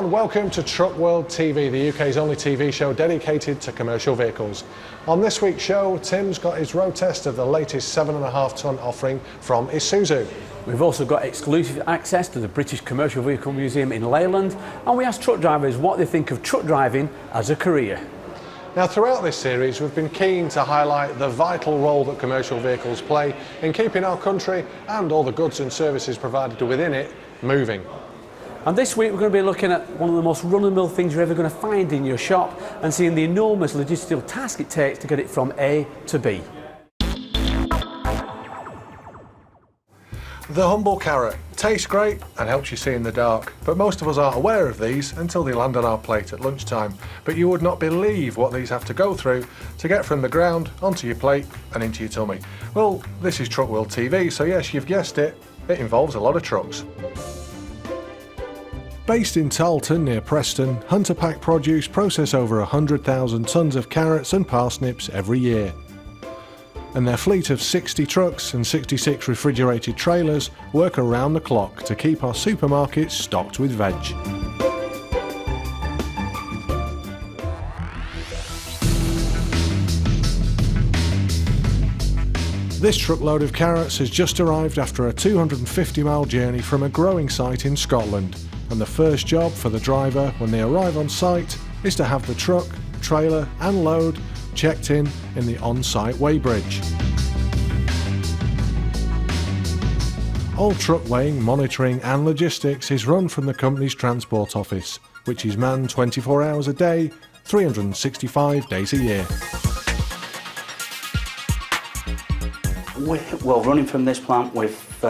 and welcome to TruckWorld TV, the UK's only TV show dedicated to commercial vehicles. On this week's show, Tim's got his road test of the latest 7.5 tonne offering from Isuzu. We've also got exclusive access to the British Commercial Vehicle Museum in Leyland, and we asked truck drivers what they think of truck driving as a career. Now, throughout this series, we've been keen to highlight the vital role that commercial vehicles play in keeping our country and all the goods and services provided within it moving. And this week we're going to be looking at one of the most run-of-the-mill things you're ever going to find in your shop and seeing the enormous logistical task it takes to get it from A to B. The humble carrot tastes great and helps you see in the dark, but most of us aren't aware of these until they land on our plate at lunchtime. But you would not believe what these have to go through to get from the ground onto your plate and into your tummy. Well, this is TruckWorld TV, so yes, you've guessed it, it involves a lot of trucks. Based in Tarleton near Preston, Huntapac produce process over 100,000 tonnes of carrots and parsnips every year. And their fleet of 60 trucks and 66 refrigerated trailers work around the clock to keep our supermarkets stocked with veg. This truckload of carrots has just arrived after a 250-mile journey from a growing site in Scotland. And the first job for the driver when they arrive on site is to have the truck, trailer and load checked in the on-site weighbridge. All truck weighing, monitoring and logistics is run from the company's transport office, which is manned 24 hours a day, 365 days a year. Well, running from this plant with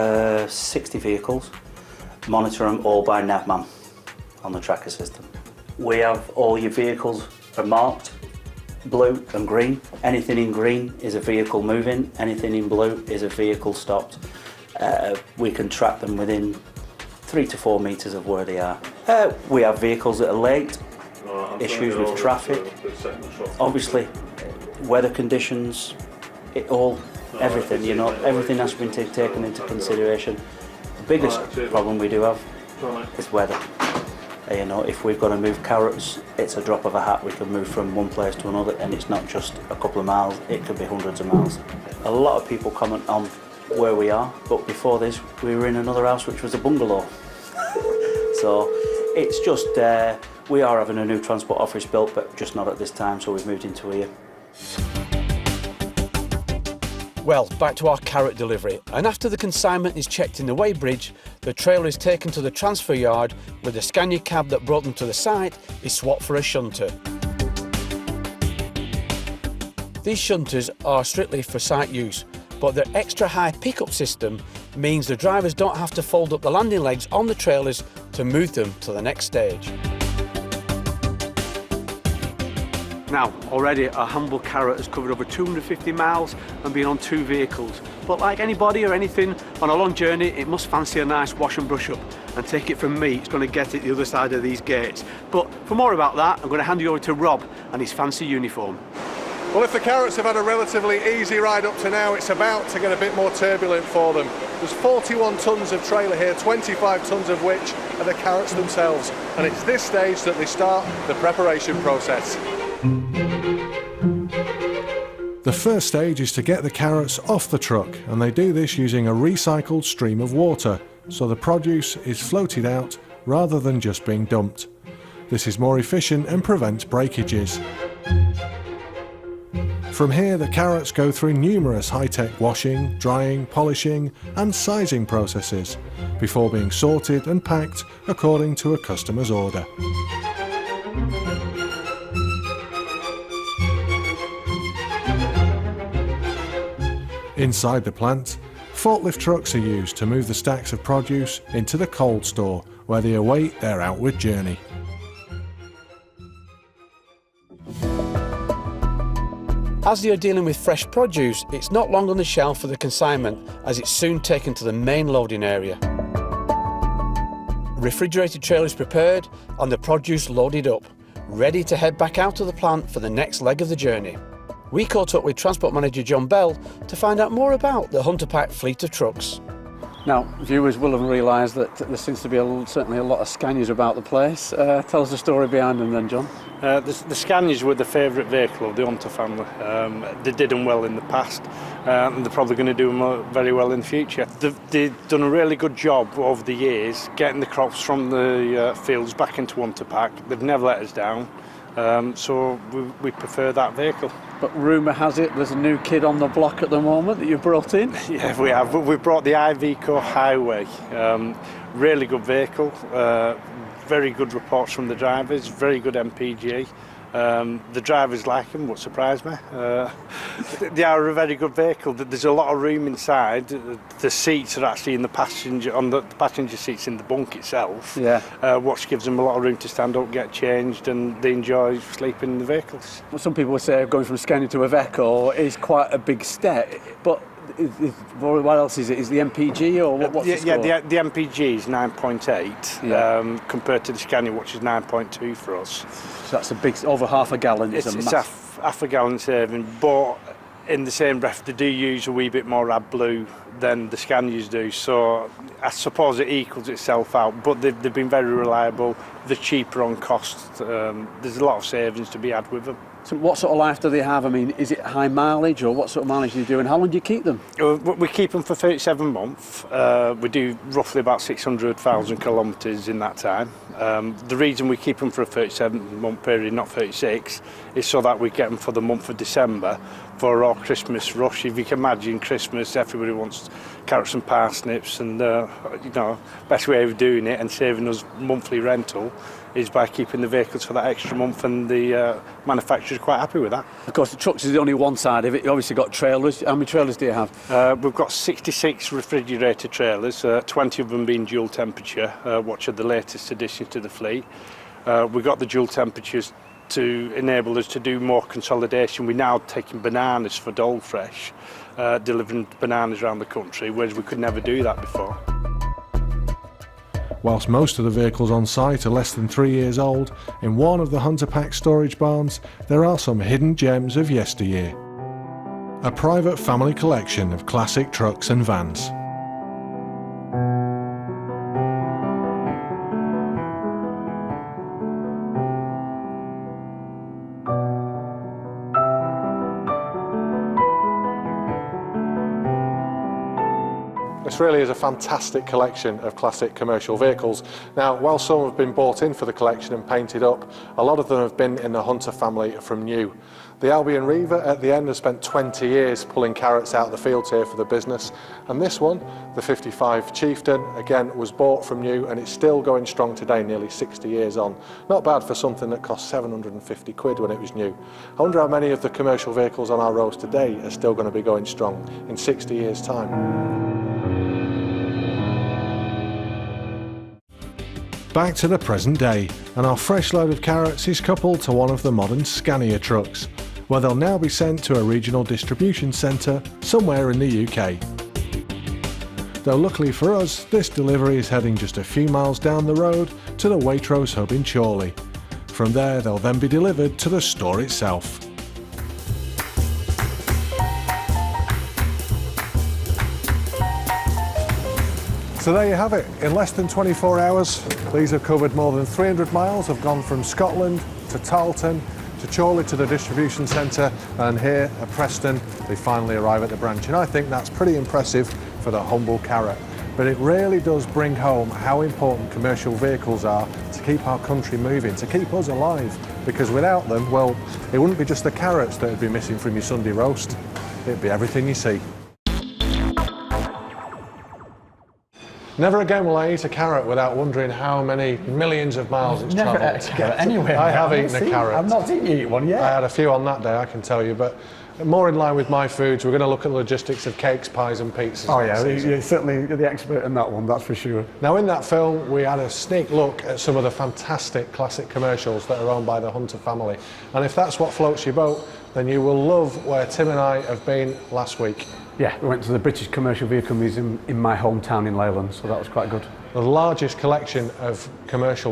60 vehicles, monitor them all by Navman on the tracker system. We have all your vehicles are marked blue and green. Anything in green is a vehicle moving, anything in blue is a vehicle stopped. We can track them within 3 to 4 metres of where they are. We have vehicles that are late, issues with traffic, obviously weather conditions, everything, you know, everything has been taken into consideration. The biggest problem we do have is weather. You know, if we've got to move carrots, it's a drop of a hat. We can move from one place to another, and it's not just a couple of miles, it could be hundreds of miles. A lot of people comment on where we are, but before this, we were in another house which was a bungalow. So it's just, we are having a new transport office built, but just not at this time, so we've moved into here. Well, back to our carrot delivery, and after the consignment is checked in the weighbridge, the trailer is taken to the transfer yard where the Scania cab that brought them to the site is swapped for a shunter. These shunters are strictly for site use, but their extra high pickup system means the drivers don't have to fold up the landing legs on the trailers to move them to the next stage. Now, already a humble carrot has covered over 250 miles and been on 2 vehicles. But like anybody or anything on a long journey, it must fancy a nice wash and brush up. And take it from me, it's going to get it the other side of these gates. But for more about that, I'm going to hand you over to Rob and his fancy uniform. Well, if the carrots have had a relatively easy ride up to now, it's about to get a bit more turbulent for them. There's 41 tonnes of trailer here, 25 tonnes of which are the carrots themselves. And it's this stage that they start the preparation process. The first stage is to get the carrots off the truck, and they do this using a recycled stream of water, so the produce is floated out rather than just being dumped. This is more efficient and prevents breakages. From here, the carrots go through numerous high-tech washing, drying, polishing and sizing processes before being sorted and packed according to a customer's order. Inside the plant, forklift trucks are used to move the stacks of produce into the cold store, where they await their outward journey. As you're dealing with fresh produce, it's not long on the shelf for the consignment, as it's soon taken to the main loading area. Refrigerated trailers prepared and the produce loaded up, ready to head back out to the plant for the next leg of the journey. We caught up with Transport Manager John Bell to find out more about the Huntapac fleet of trucks. Now, viewers will have realised that there seems to be certainly a lot of Scanias about the place. Tell us the story behind them then, John. The Scanias were the favourite vehicle of the Hunter family. They did them well in the past, and they're probably going to do them very well in the future. They've done a really good job over the years getting the crops from the fields back into Huntapac. They've never let us down, so we prefer that vehicle. But rumour has it there's a new kid on the block at the moment that you've brought in. Yeah, we have. We've brought the Iveco Highway. Really good vehicle. Very good reports from the drivers. Very good MPG. The drivers like them, what surprised me. They are a very good vehicle. There's a lot of room inside. The seats are actually in the passenger seats in the bunk itself. Yeah. Which gives them a lot of room to stand up, get changed, and they enjoy sleeping in the vehicles. Well, some people would say going from Scania to Iveco is quite a big step, but what else is it? Is the MPG or what's the score? Yeah, the MPG is 9.8 compared to the Scania, which is 9.2 for us. So that's a big, over half a gallon. It's half a gallon saving, but in the same breath they do use a wee bit more AdBlue than the Scanias do, so I suppose it equals itself out, but they've been very reliable. They're cheaper on cost. There's a lot of savings to be had with them. So what sort of life do they have? I mean, is it high mileage, or what sort of mileage do you do, and how long do you keep them? We keep them for 37 months. We do roughly about 600,000 kilometres in that time. The reason we keep them for a 37-month period, not 36, is so that we get them for the month of December for our Christmas rush. If you can imagine Christmas, everybody wants carrots and parsnips, and best way of doing it and saving us monthly rental is by keeping the vehicles for that extra month, and the manufacturer's quite happy with that. Of course, the trucks is the only one side of it. You obviously got trailers. How many trailers do you have? We've got 66 refrigerated trailers, 20 of them being dual temperature, which are the latest addition to the fleet. We've got the dual temperatures to enable us to do more consolidation. We're now taking bananas for Dole Fresh, delivering bananas around the country, whereas we could never do that before. Whilst most of the vehicles on site are less than 3 years old, in one of the Huntapac storage barns there are some hidden gems of yesteryear. A private family collection of classic trucks and vans. This really is a fantastic collection of classic commercial vehicles. Now, while some have been bought in for the collection and painted up, a lot of them have been in the Hunter family from new. The Albion Reaver at the end has spent 20 years pulling carrots out of the fields here for the business, and this one, the 55 Chieftain, again was bought from new and it's still going strong today, nearly 60 years on. Not bad for something that cost 750 quid when it was new. I wonder how many of the commercial vehicles on our roads today are still going to be going strong in 60 years' time. Back to the present day, and our fresh load of carrots is coupled to one of the modern Scania trucks, where they'll now be sent to a regional distribution centre somewhere in the UK. Though luckily for us, this delivery is heading just a few miles down the road to the Waitrose hub in Chorley. From there they'll then be delivered to the store itself. So there you have it. In less than 24 hours, these have covered more than 300 miles, have gone from Scotland to Tarleton to Chorley to the distribution centre, and here at Preston they finally arrive at the branch. And I think that's pretty impressive for the humble carrot. But it really does bring home how important commercial vehicles are to keep our country moving, to keep us alive. Because without them, well, it wouldn't be just the carrots that would be missing from your Sunday roast. It'd be everything you see. Never again will I eat a carrot without wondering how many millions of miles it's travelled. Never ate a carrot anywhere. I have eaten a carrot. I've not seen you eat one yet. I had a few on that day, I can tell you, but more in line with my foods, we're going to look at the logistics of cakes, pies and pizzas. Oh yeah, you're certainly the expert in that one, that's for sure. Now in that film we had a sneak look at some of the fantastic classic commercials that are owned by the Hunter family, and if that's what floats your boat, then you will love where Tim and I have been last week. Yeah, we went to the British Commercial Vehicle Museum in my hometown in Leyland, so that was quite good. the largest collection of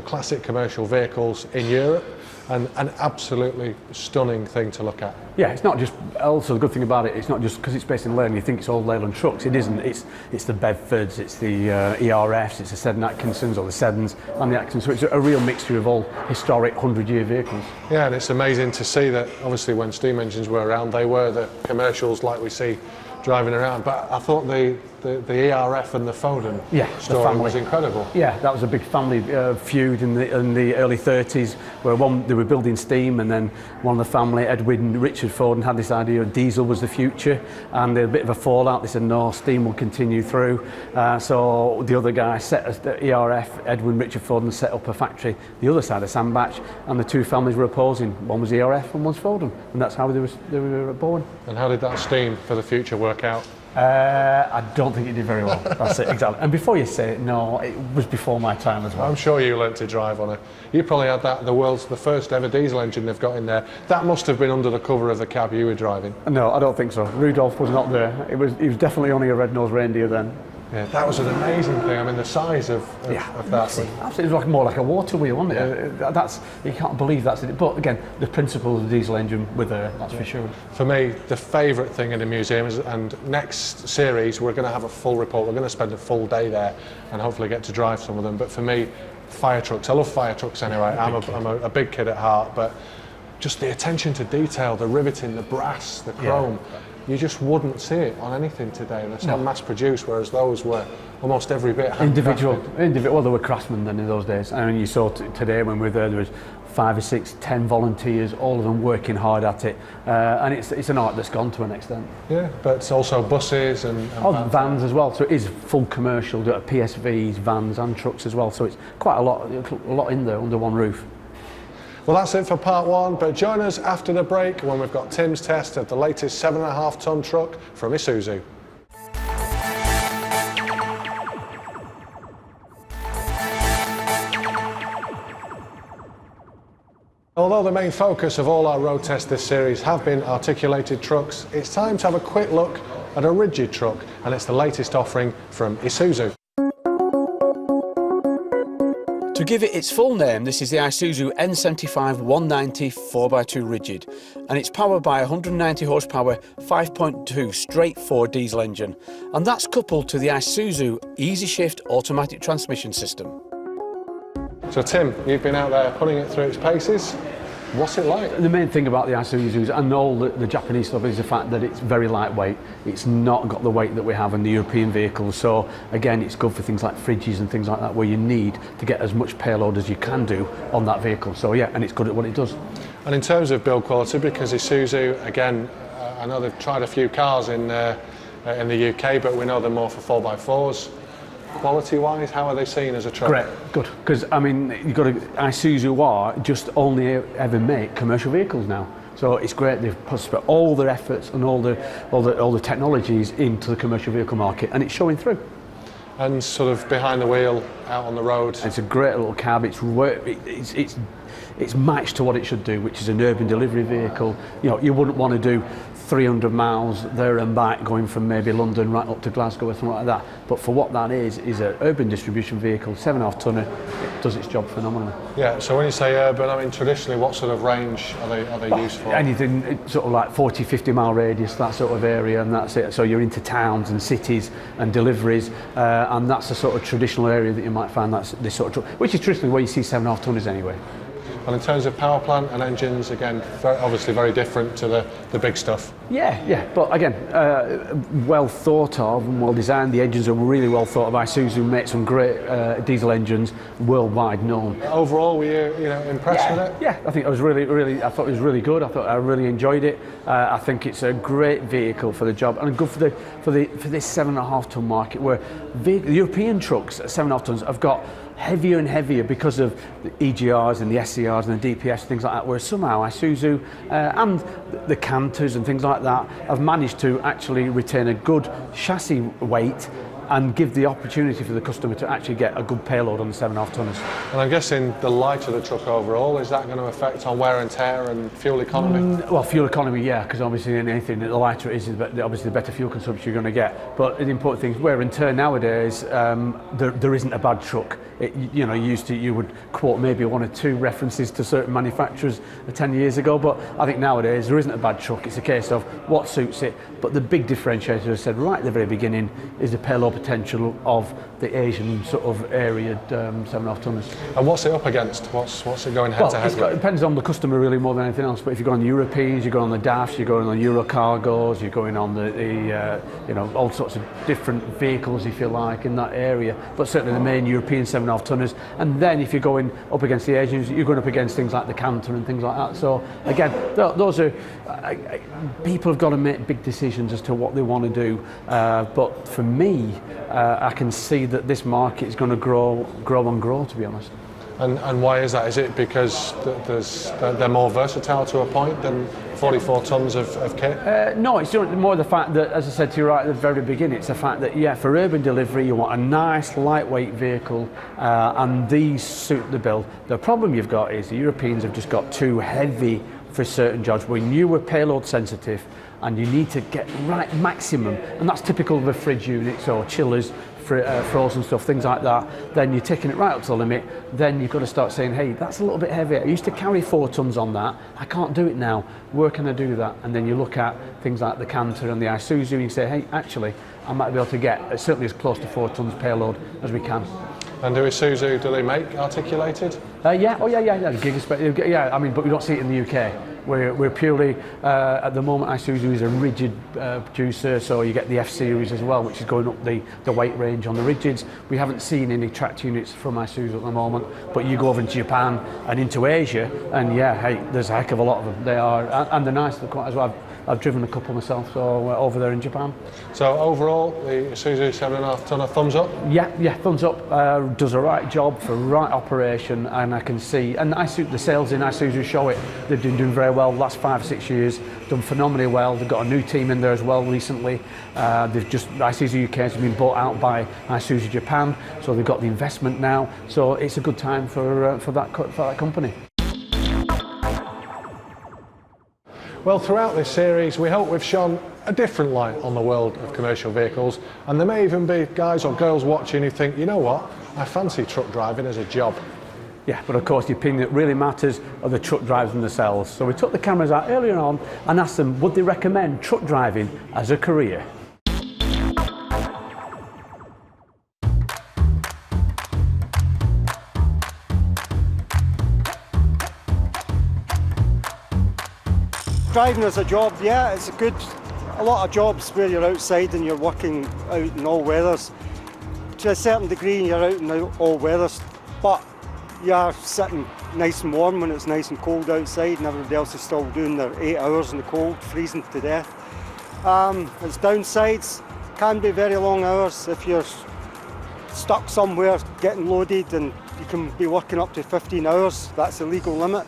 classic commercial vehicles in Europe, and an absolutely stunning thing to look at. Yeah, it's not just, also the good thing about it, it's not just because it's based in Leyland, you think it's all Leyland trucks. It isn't. It's the Bedfords, it's the ERFs, it's the Seddon Atkinsons or the Seddons and the Atkinsons. So it's a real mixture of all historic 100-year vehicles. Yeah, and it's amazing to see that obviously when steam engines were around, they were the commercials like we see driving around. But I thought the ERF and the Foden story was incredible. Yeah, that was a big family feud in the early 30s, where they were building steam, and then one of the family, Edwin Richard Foden, had this idea of diesel was the future, and they had a bit of a fallout. They said no, steam will continue through. So the other guy the ERF, Edwin Richard Foden, set up a factory the other side of Sandbach, and the two families were opposing. One was ERF and one's Foden, and that's how they were born. And how did that steam for the future work out? I don't think it did very well. That's it, exactly. And before you say it, no, it was before my time as well. I'm sure you learnt to drive on it. You probably had the first ever diesel engine they've got in there. That must have been under the cover of the cab you were driving. No, I don't think so. Rudolph was not there. He was definitely only a red-nosed reindeer then. Yeah, that was an amazing thing. I mean, the size of that. Absolutely, it was more like a water wheel, wasn't it? Yeah. You can't believe that's it. But again, the principle of the diesel engine were there, that's for sure. For me, the favourite thing in the museum is, and next series we're going to have a full report. We're going to spend a full day there and hopefully get to drive some of them. But for me, fire trucks. I love fire trucks anyway. I'm a big kid at heart, but just the attention to detail, the riveting, the brass, the chrome. Yeah. You just wouldn't see it on anything today. They're so mass-produced, whereas those were almost every bit individual. Well, there were craftsmen then in those days. I mean, you saw today when we were there was 5 or 6, 10 volunteers, all of them working hard at it, and it's an art that's gone to an extent. Yeah, but it's also buses and vans as well. So it is full commercial, PSVs, vans and trucks as well. So it's quite a lot in there under one roof. Well, that's it for part 1, but join us after the break when we've got Tim's test of the latest 7.5 tonne truck from Isuzu. Although the main focus of all our road tests this series have been articulated trucks, it's time to have a quick look at a rigid truck, and it's the latest offering from Isuzu. To give it its full name, this is the Isuzu N75 190 4x2 rigid, and it's powered by a 190 horsepower 5.2 straight 4 diesel engine, and that's coupled to the Isuzu Easy Shift automatic transmission system. So Tim, you've been out there putting it through its paces. What's it like? The main thing about the Isuzus and all the Japanese stuff is the fact that it's very lightweight. It's not got the weight that we have in the European vehicles. So again, it's good for things like fridges and things like that, where you need to get as much payload as you can do on that vehicle. So yeah, and it's good at what it does. And in terms of build quality, because Isuzu, again, I know they've tried a few cars in the UK, but we know they're more for 4x4s. Quality-wise, how are they seen as a truck? Great, good. Because I mean, you've got Isuzu are just only ever make commercial vehicles now. So it's great they've put all their efforts and all the technologies into the commercial vehicle market, and it's showing through. And sort of behind the wheel, out on the road. It's a great little cab. It's matched to what it should do, which is an urban delivery vehicle. You know, you wouldn't want to do 300 miles there and back going from maybe London right up to Glasgow or something like that. But for what that is an urban distribution vehicle, 7.5 tonner. It does its job phenomenally. Yeah, so when you say urban, I mean traditionally what sort of range are they used for? Anything sort of like 40, 50 mile radius, that sort of area, and that's it. So you're into towns and cities and deliveries, and that's the sort of traditional area that you might find that's this sort of truck, which is traditionally where you see 7.5 tonners anyway. And in terms of power plant and engines, again, obviously very different to the big stuff. Yeah, but again, well thought of and well designed. The engines are really well thought of. Isuzu make some great diesel engines, worldwide known. Overall, were you impressed with it? Yeah, I think I was really, I thought it was really good. I really enjoyed it. I think it's a great vehicle for the job and good for this 7.5 ton market, where the European trucks at 7.5 tons have got heavier and heavier because of the EGRs and the SCRs and the DPS, things like that, whereas somehow Isuzu and the Canters and things like that have managed to actually retain a good chassis weight and give the opportunity for the customer to actually get a good payload on the 7.5 tonners. And I'm guessing the lighter the truck overall, is that going to affect on wear and tear and fuel economy? Well, fuel economy, yeah, because obviously in anything, the lighter it is, obviously the better fuel consumption you're going to get. But the important thing is wear and tear nowadays, there isn't a bad truck. You would quote maybe 1 or 2 references to certain manufacturers 10 years ago, but I think nowadays there isn't a bad truck. It's a case of what suits it. But the big differentiator, as I said right at the very beginning, is the payload potential of the Asian sort of area 7.5 tonners. And what's it up against? What's it going head to head with? It depends on the customer really more than anything else. But if you go on the Europeans, you go on the DAFs, you go on the Eurocargos, you're going on the all sorts of different vehicles if you like in that area. But certainly the main European 7.5 tonners. And then if you're going up against the Asians, you're going up against things like the Canter and things like that. So again, those are people have got to make big decisions as to what they want to do. But for me, I can see that this market is going to grow, to be honest. And why is that? Is it because they're more versatile to a point than 44 tonnes of kit? No, it's more the fact that, as I said to you right at the very beginning, it's the fact that, yeah, for urban delivery, you want a nice, lightweight vehicle, and these suit the bill. The problem you've got is the Europeans have just got too heavy for certain jobs. When you were payload sensitive, and you need to get right maximum, and that's typical of a fridge units or chillers, frozen stuff, things like that, then you're taking it right up to the limit. Then you've got to start saying, hey, that's a little bit heavy. I used to carry 4 tonnes on that. I can't do it now. Where can I do that? And then you look at things like the Canter and the Isuzu and you say, hey, actually, I might be able to get certainly as close to 4 tonnes payload as we can. And do Isuzu, do they make articulated? Yeah, Gigaspec, yeah, I mean, but we don't see it in the UK. We're purely, at the moment, Isuzu is a rigid producer, so you get the F-Series as well, which is going up the weight range on the rigids. We haven't seen any tracked units from Isuzu at the moment, but you go over into Japan and into Asia, and yeah, hey, there's a heck of a lot of them. They are, and they're nice, they're quite as well. I've driven a couple myself, so over there in Japan. So overall, the Isuzu 7.5 tonner, thumbs up? Yeah, thumbs up. Does a right job for right operation, and I can see, and the sales in Isuzu show it. They've been doing very well the last 5 or 6 years, done phenomenally well. They've got a new team in there as well recently. Isuzu UK has been bought out by Isuzu Japan, so they've got the investment now. So it's a good time for that company. Well, throughout this series, we hope we've shone a different light on the world of commercial vehicles, and there may even be guys or girls watching who think, you know what, I fancy truck driving as a job. Yeah, but of course the opinion that really matters are the truck drivers themselves. So we took the cameras out earlier on and asked them, would they recommend truck driving as a career? Driving as a job, yeah, it's a lot of jobs where you're outside and you're working out in all weathers. To a certain degree you're out in all weathers, but you are sitting nice and warm when it's nice and cold outside and everybody else is still doing their 8 hours in the cold, freezing to death. Its downsides can be very long hours if you're stuck somewhere getting loaded, and you can be working up to 15 hours, that's the legal limit,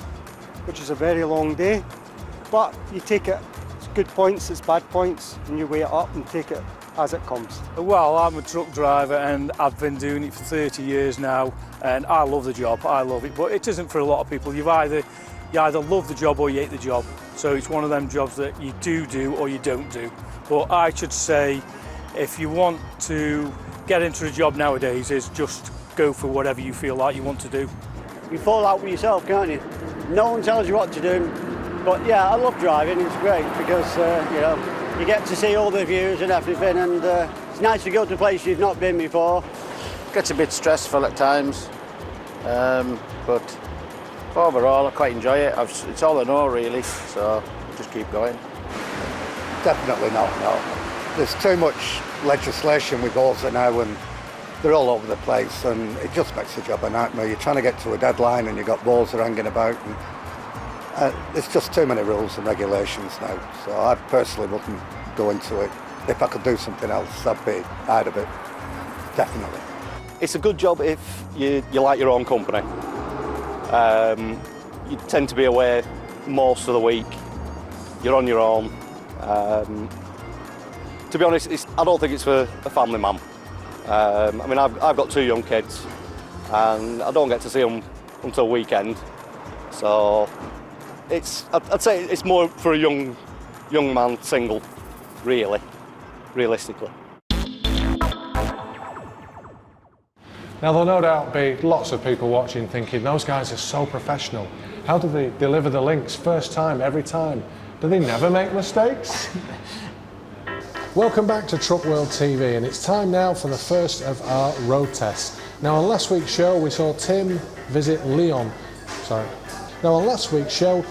which is a very long day. But you take it, it's good points, it's bad points, and you weigh it up and take it as it comes. Well, I'm a truck driver and I've been doing it for 30 years now, and I love the job, I love it, but it isn't for a lot of people. You either love the job or you hate the job. So it's one of them jobs that you do or you don't do. But I should say, if you want to get into a job nowadays, is just go for whatever you feel like you want to do. You fall out with yourself, can't you? No one tells you what to do. But yeah, I love driving, it's great because, you get to see all the views and everything, and it's nice to go to places you've not been before. Gets a bit stressful at times, but overall I quite enjoy it. It's all I know really, so just keep going. Definitely not, no. There's too much legislation with balls now, and they're all over the place, and it just makes the job a nightmare. You're trying to get to a deadline and you've got balls that are hanging about, and there's just too many rules and regulations now, so I personally wouldn't go into it. If I could do something else, I'd be out of it, definitely. It's a good job if you like your own company. You tend to be away most of the week, you're on your own. To be honest, I don't think it's for a family man. I mean, I've got 2 young kids, and I don't get to see them until weekend. So I'd say it's more for a young man single, really, realistically. Now there'll no doubt be lots of people watching thinking, those guys are so professional. How do they deliver the links first time, every time? Do they never make mistakes? Welcome back to TruckWorld TV, and it's time now for the first of our road tests. Now on last week's show we saw Tim visit Lyon. Now on last week's show,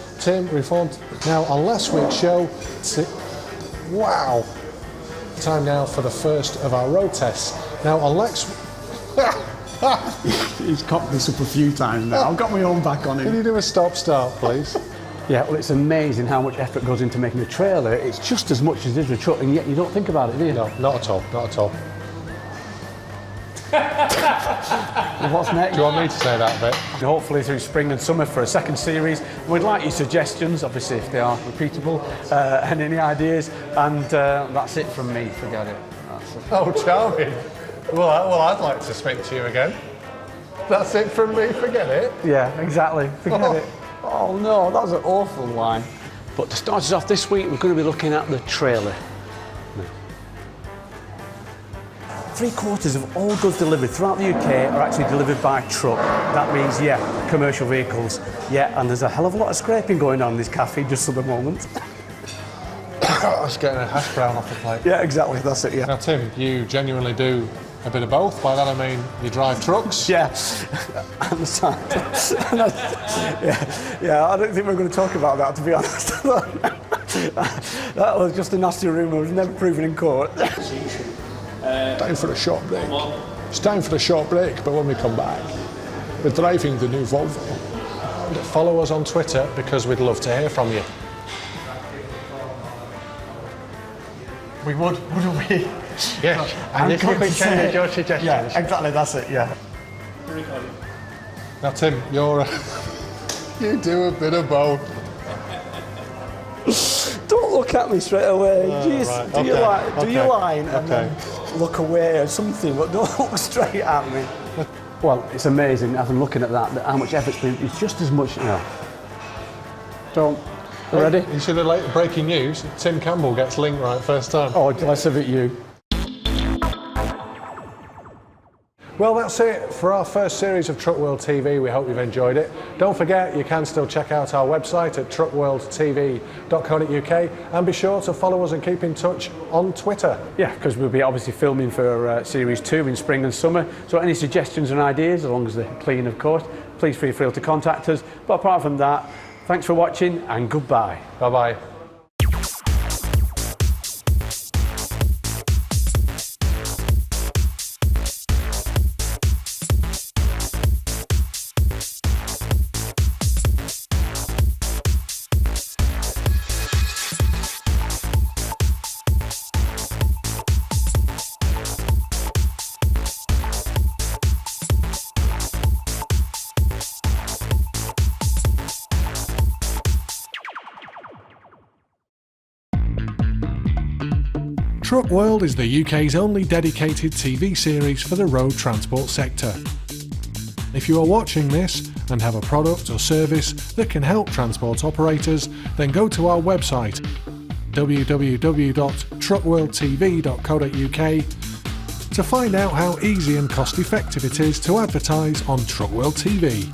wow! Time now for the first of our road tests. Now on He's cocked this up a few times now. I've got my own back on him. Can you do a stop-start, please? Yeah, well, it's amazing how much effort goes into making a trailer. It's just as much as it is a truck, and yet you don't think about it, do you? No, not at all, not at all. What's next? Do you want me to say that bit? Hopefully through spring and summer for a second series. We'd like your suggestions, obviously, if they are repeatable, and any ideas, and that's it from me, forget it. That's it. Oh, charming. Well, I'd like to speak to you again. That's it from me, forget it. Yeah, exactly, forget it. Oh no, that was an awful line. But to start us off this week, we're going to be looking at the trailer. 3/4 of all goods delivered throughout the UK are actually delivered by truck. That means, yeah, commercial vehicles. Yeah, and there's a hell of a lot of scraping going on in this cafe just at the moment. I was getting a hash brown off the plate. Yeah, exactly, that's it, yeah. Now, Tim, you genuinely do a bit of both. By that I mean you drive trucks. Yeah, yeah, I don't think we're going to talk about that, to be honest. That was just a nasty rumour, it was never proven in court. Time for a short break. It's time for a short break, but when we come back, we're driving the new Volvo. Follow us on Twitter because we'd love to hear from you. We would, wouldn't we? Yeah, and if you could change your suggestions. Yeah, exactly, that's it, yeah. Now, Tim, you do a bit of both. Don't look at me straight away. Jeez, right. do your line and then look away or something, but don't look straight at me. Well, it's amazing, as I'm looking at that how much effort's been, it's just as much, you know. Don't. Ready? You should have breaking news. Tim Campbell gets link right first time. Oh, less of it you. Well, that's it for our first series of TruckWorld TV. We hope you've enjoyed it. Don't forget, you can still check out our website at truckworldtv.co.uk, and be sure to follow us and keep in touch on Twitter. Yeah, because we'll be obviously filming for Series 2 in spring and summer. So any suggestions and ideas, as long as they're clean, of course, please feel free to contact us. But apart from that, thanks for watching and goodbye. Bye-bye. TruckWorld is the UK's only dedicated TV series for the road transport sector. If you are watching this and have a product or service that can help transport operators, then go to our website www.truckworldtv.co.uk to find out how easy and cost effective it is to advertise on TruckWorld TV.